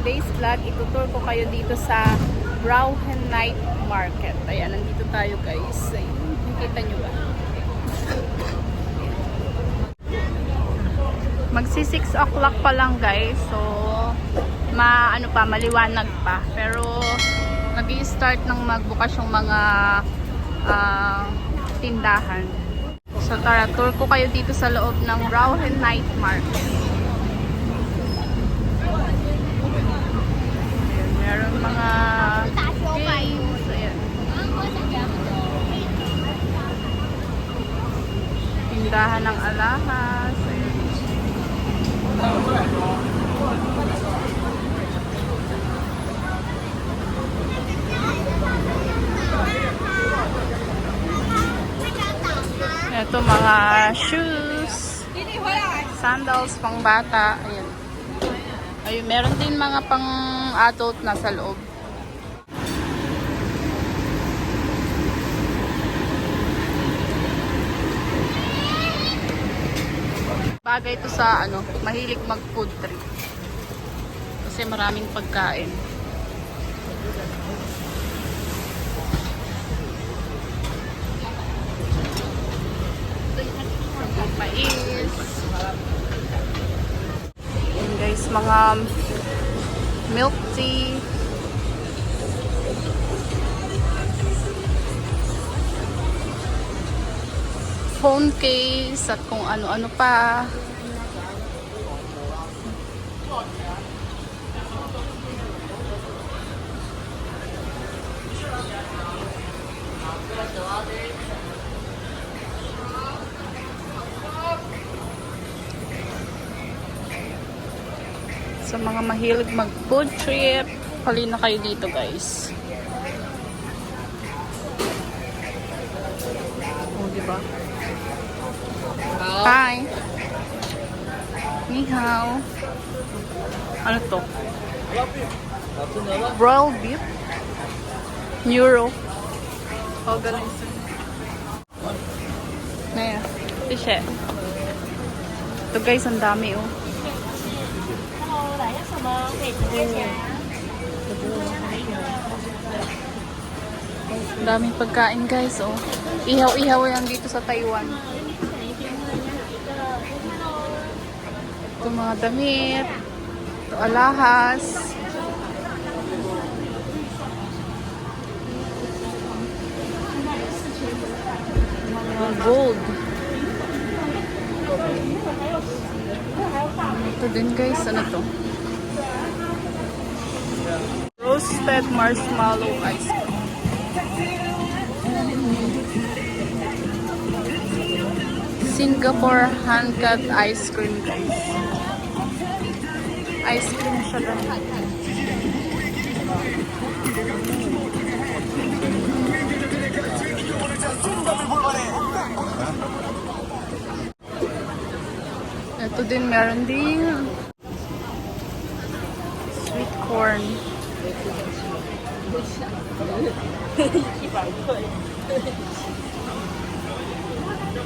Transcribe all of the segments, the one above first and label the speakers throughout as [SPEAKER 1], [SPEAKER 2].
[SPEAKER 1] today's vlog, itutur ko kayo dito sa Brauhen Night Market. Ayan, nandito tayo guys. Ayun, nakita nyo ba? Magsi 6 o'clock pa lang guys. So, maliwanag pa. Pero, nag-i-start ng magbukas yung mga tindahan. So, tara, tour ko kayo dito sa loob ng Brauhen Night Market. Meron mga games. Ayan. Tindahan ng alahas. Ayan. Ito mga shoes. Sandals pang bata. Ayan. Ayun, meron din mga pang adult na sa loob. Bagay ito sa mahilig mag food trip. Kasi maraming pagkain. Mais. Ayan guys, mga milk tea. Phone case at kung ano-ano pa. Sa mga mahilig mag food trip, hali na kayo dito guys. Oh, diba? Hi! Ni hao. Ano to? Broiled beef? Euro. Oh, galing siya. Naya. Ito siya. Ito guys, ang dami oh. Daming pagkain guys oh. Ihaw-ihaw yan dito sa Taiwan. Ito mga damit. Ito alahas. Mga gold. Ito din guys, ano to? Roasted marshmallow ice cream. Singapore hand-cut ice cream guys. Ice cream siya guys. Ito din meron din sweet corn.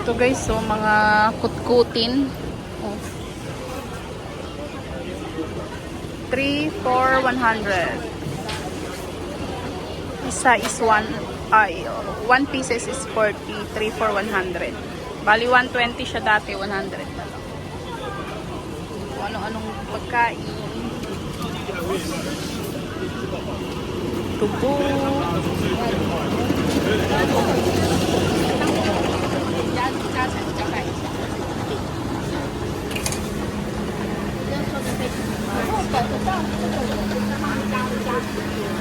[SPEAKER 1] Ito guys, so mga kutkutin. Oh. 3 for 100. Isa is 1 pieces is 40, 3 for 100. Bali 120 siya dati, 100 na lang. Kung ano-anong pagkain. Tubo.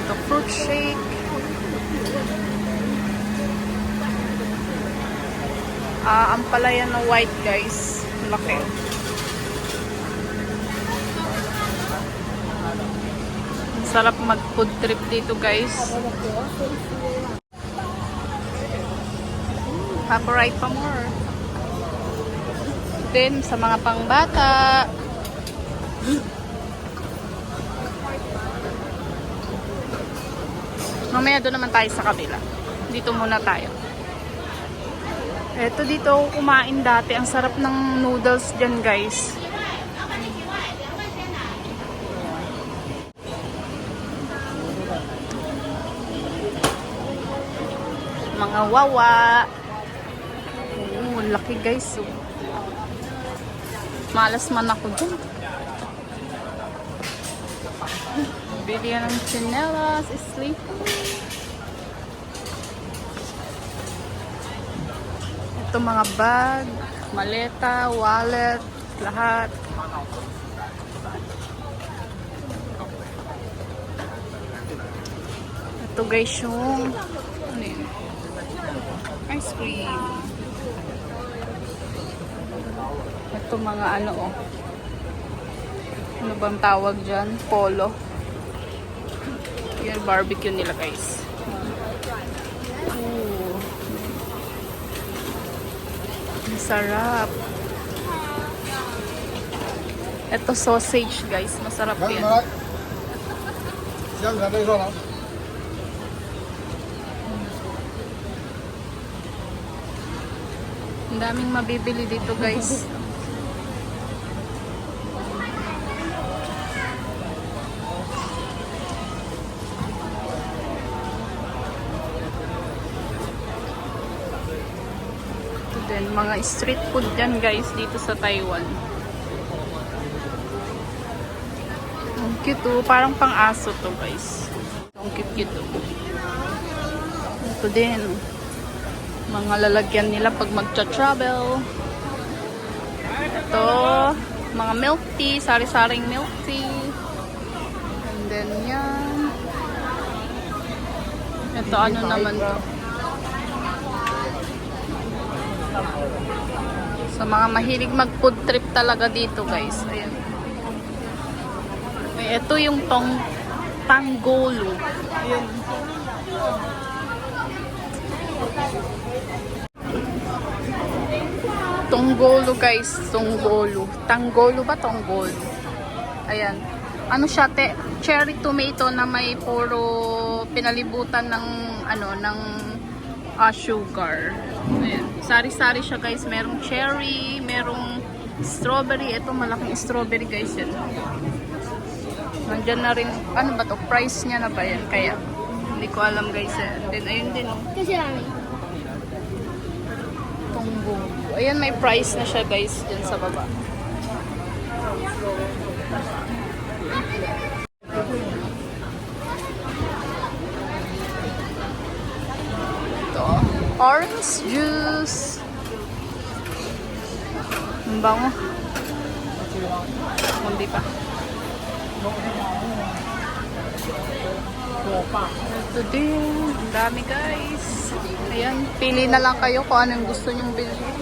[SPEAKER 1] Ito fruit shake. Ang palaya na white guys. Laki. Sarap mag food trip dito guys. Favorite pa more. Then sa mga pangbata. Mamaya doon naman tayo sa kabila. Dito muna tayo. Eto dito ako kumain dati. Ang sarap ng noodles dyan guys. Mga wawa. Oo, laki guys. Oh. Malas man ako dun. Bili yan ng chinelas, sleeper. Ito mga bag, maleta, wallet, lahat. Ito guys yung ano yun? Ice cream. Ito mga ano oh. Ano bang tawag dyan? Polo. Yan barbecue nila guys. Ooh. Masarap. Ito sausage guys. Masarap yan. Ang daming mabibili dito guys. Ito din, mga street food dyan guys dito sa Taiwan. Ang cute oh, parang pang-aso to guys. Ang cute oh. Ito din. Mga lalagyan nila pag magcha-travel. Ito, mga milk tea, sari-saring milk tea. And then yan. Ito ano naman to. Sa mga mahilig mag-food trip talaga dito guys. Ayan. Ito yung tanggolo. Ayan. Tonggolo guys, tonggolo. Tanggolo ba tonggolo? Ayan. Ano siya, cherry tomato na may puro pinalibutan ng ano ng sugar. Ayan. Sari-sari siya guys. Merong cherry, merong strawberry. Ito malaking strawberry guys yan. Nandiyan na rin, ano ba to? Price niya na ba yan? Kaya hindi ko alam guys. Then ayun din.
[SPEAKER 2] Kasi namin.
[SPEAKER 1] Tonggolo. Ayan, may price na siya guys dyan sa baba. Ito. Orange juice. Ang bango. Hindi pa. Ito din. Ang dami guys. Ayan. Pili na lang kayo kung anong gusto nyong bilhin.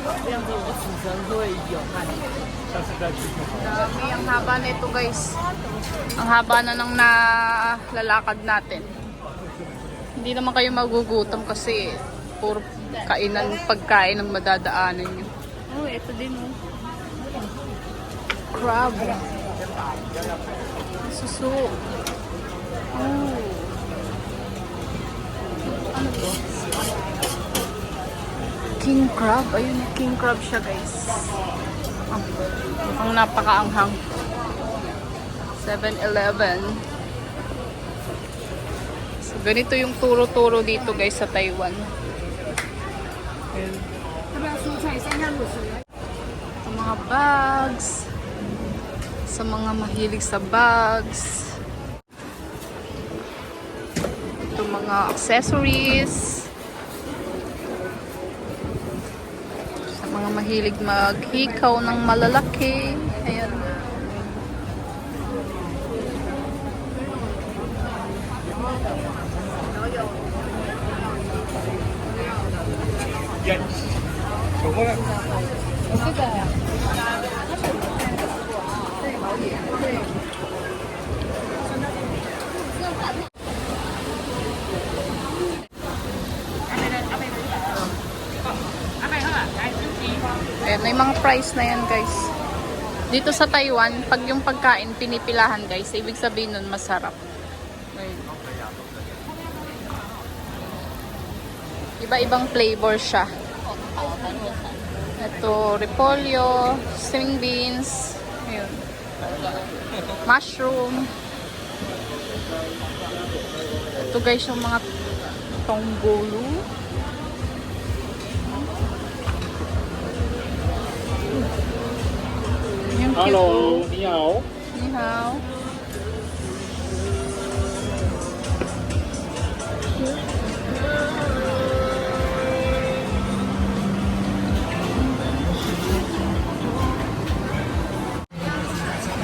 [SPEAKER 1] Dami. Ang haba na ito guys. Ang haba na ng nalalakad natin. Hindi naman kayo magugutom kasi puro pagkain ang madadaanan nyo. Oh, ito din oh. Crab. Suso. Oh. Ano to? King crab. Ayun, king crab siya guys. Mukhang napakaanghang. 7-Eleven. So, ganito yung turo-turo dito guys sa Taiwan. Ayun. Ito mga bags. Sa mga mahilig sa bags. Ito mga accessories. Sa mga mahilig maghikaw ng malalaki. Ayan. Ayan, may mga price na yan guys. Dito sa Taiwan, pag yung pagkain pinipilahan guys, ibig sabihin nun masarap. Ayan. Iba-ibang flavor siya. Ito, repolyo, string beans, ayun. Mushroom. Ito guys yung mga tonggolo. you po.
[SPEAKER 2] 你好。
[SPEAKER 1] 你好。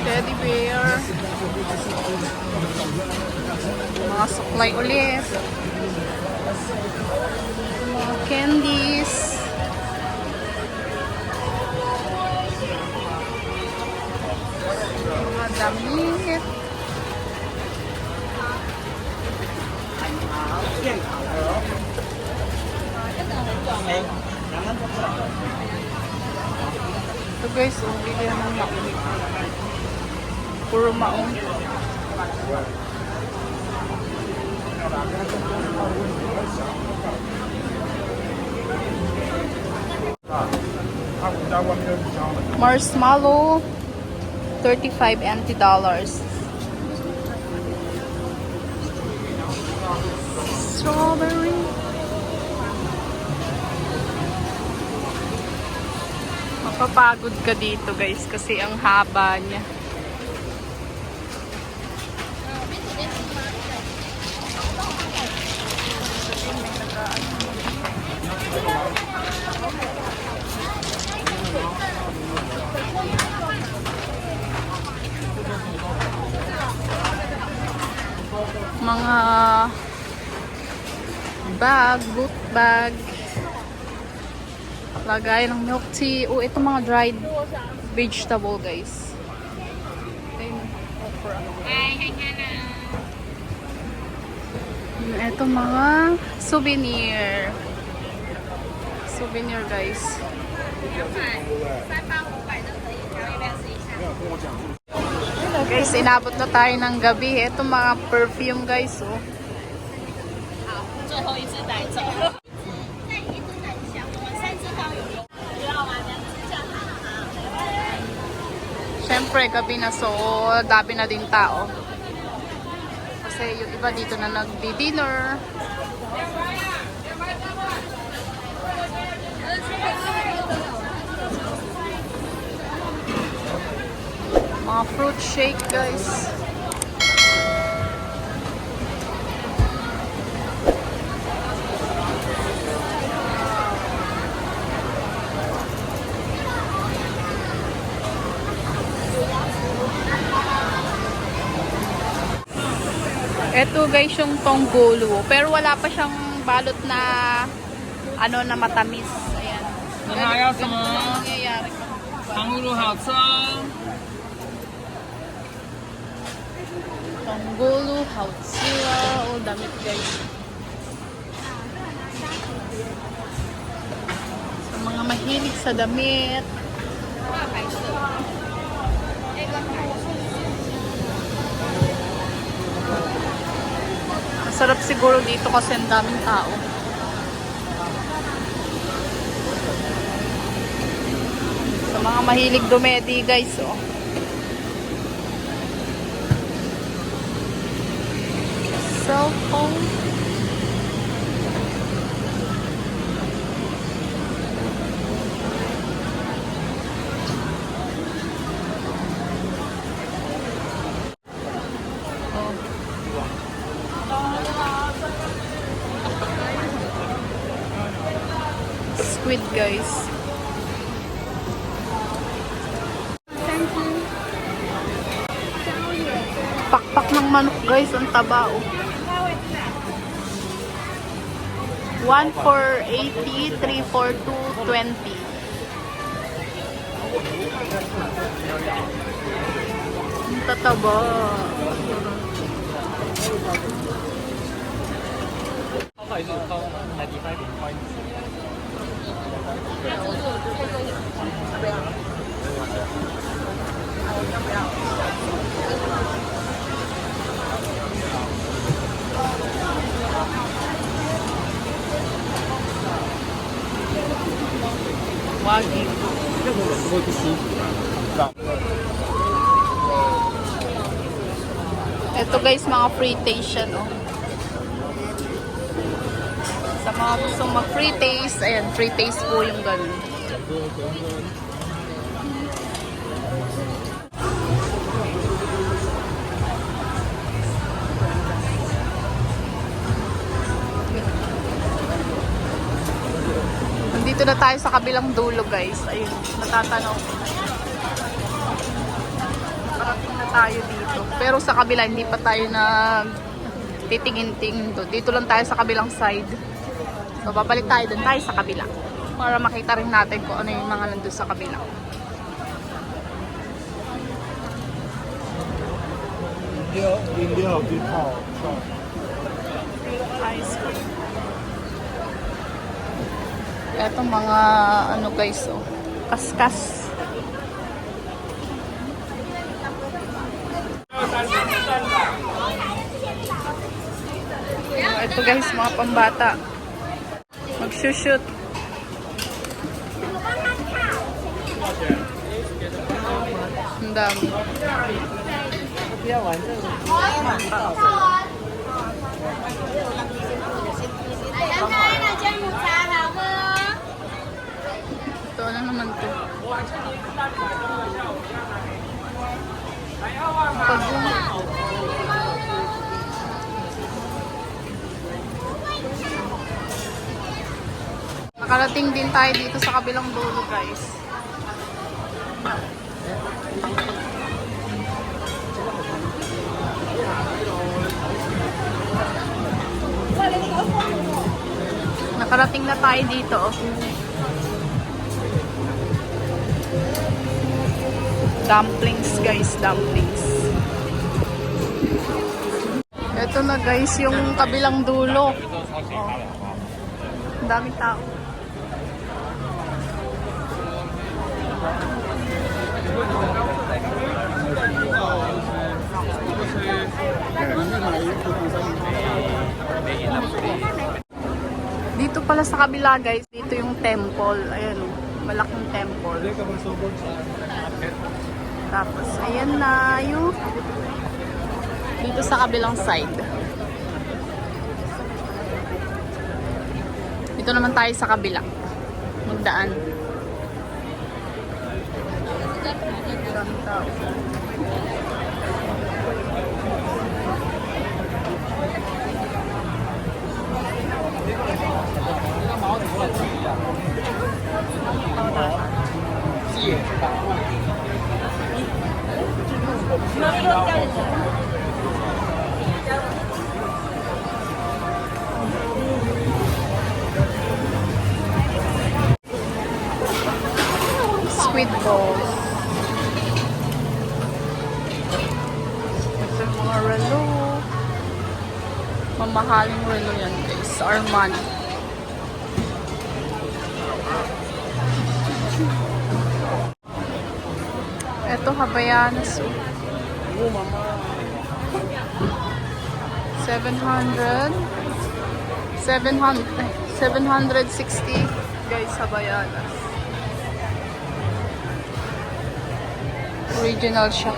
[SPEAKER 1] Teddy bear. Mga suklay ulit. Mga candies. Mga damit. Ito guys, bili ng maong. Puro maong. Marshmallow, $35 NT. Strawberry. Mapapagod ka dito guys kasi ang haba niya. Mga bag, boot bag, lagay ng milk tea. O, ito mga dried vegetable guys. Okra. Ito mga souvenir. Souvenir guys. Guys, inabot na tayo ng gabi. Ito mga perfume guys, oh. Siyempre, gabi na, so dami na din tao. Kasi yung iba dito na nagdi-dinner. Mga fruit shake guys. Ito guys yung tonggolo. Pero wala pa siyang balot na ano na matamis. Ayan.
[SPEAKER 2] 那还要什么？
[SPEAKER 1] Nangyayari.
[SPEAKER 2] 糖葫芦好吃哦。
[SPEAKER 1] Tonggolo, hautsua, o damit guys. Sa mga mahilig sa damit. Masarap siguro dito kasi ang daming tao. Sa mga mahilig dumedi guys, oh. Cellphone. Squid guys. Pakpak ng manok guys, ang taba oh. 1 for 80, 3 for 220. Ang tataba. Wagyu. Ito guys, mga free taste siya, no? Sa mga gustong mag-free taste, ayan, free taste po yung ganun. Nandito na tayo sa kabilang dulo, guys. Ayun, natatanaw. Parating na tayo dito. Pero sa kabila, hindi pa tayo titingin-tingin doon. Dito lang tayo sa kabilang side. So, babalik tayo doon tayo sa kabila. Para makita rin natin kung ano yung mga nandun sa kabila. Ice cream. Ito mga ano guys, oh. Kaskas. Ito guys, mga pambata. Mag-shoot. Ang dami. Ito na naman to. Nakarating din tayo dito sa kabilang dulo, guys. Nakarating na tayo dito, oh. Dumplings, guys, dumplings. Ito na, guys, yung kabilang dulo. Oh. Ang daming tao. Dito pala sa kabila, guys, dito yung temple. Ayan, malaking temple. Tapos, ayan na yung dito sa kabilang side. Dito naman tayo sa kabila. Magdaan. Daming tao. Squid balls. Ito yung mga relo. Mamahaling relo yan, guys. Armani. Ito, Havaianas. 760, guys, Havaianas. Original siya.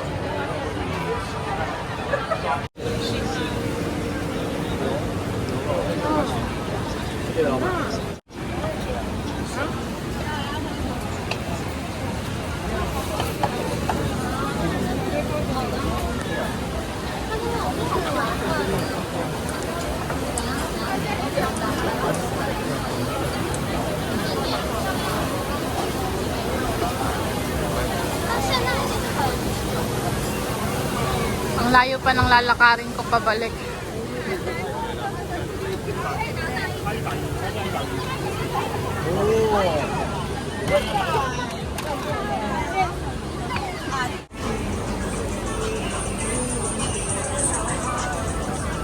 [SPEAKER 1] Ang layo pa ng lalakarin ko pabalik.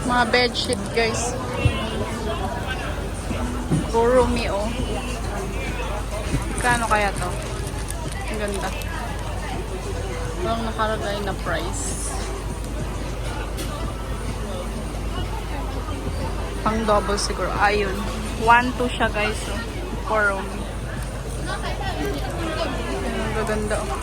[SPEAKER 1] Mga bedsheet, guys. Gurumi, oh. Kano kaya to? Ang ganda. Walang nakalagay na price. Pang double siguro. Ayun. 1-2 siya, guys. So, for Rumi. Ang gaganda, oh.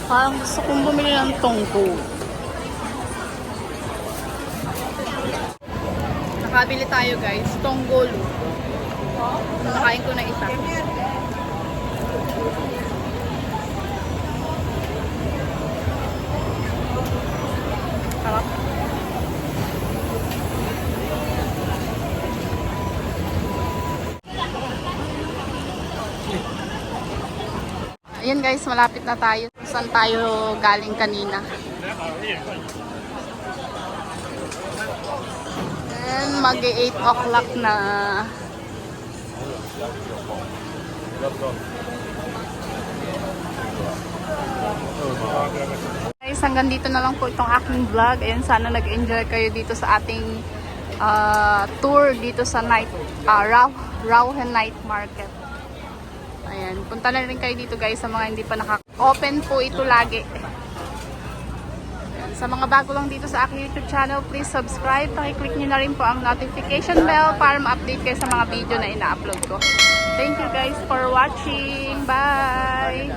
[SPEAKER 1] Parang gusto kong bumili ng tongko. Nakabili tayo guys, tonggolo. Nakain ko na isa. Sarap. Ayan guys, malapit na tayo. Saan tayo galing kanina? And mag-8 o'clock na. Guys, hanggang dito na lang po itong aking vlog. Ayan, sana nag-enjoy kayo dito sa ating tour dito sa Rauhen Night Market. Ayan, punta na rin kayo dito guys sa mga hindi pa open po ito lagi. Ayan, sa mga bago lang dito sa aking YouTube channel, please subscribe. Pakiclick nyo na rin po ang notification bell para ma-update kayo sa mga video na ina-upload ko. Thank you guys for watching. Bye!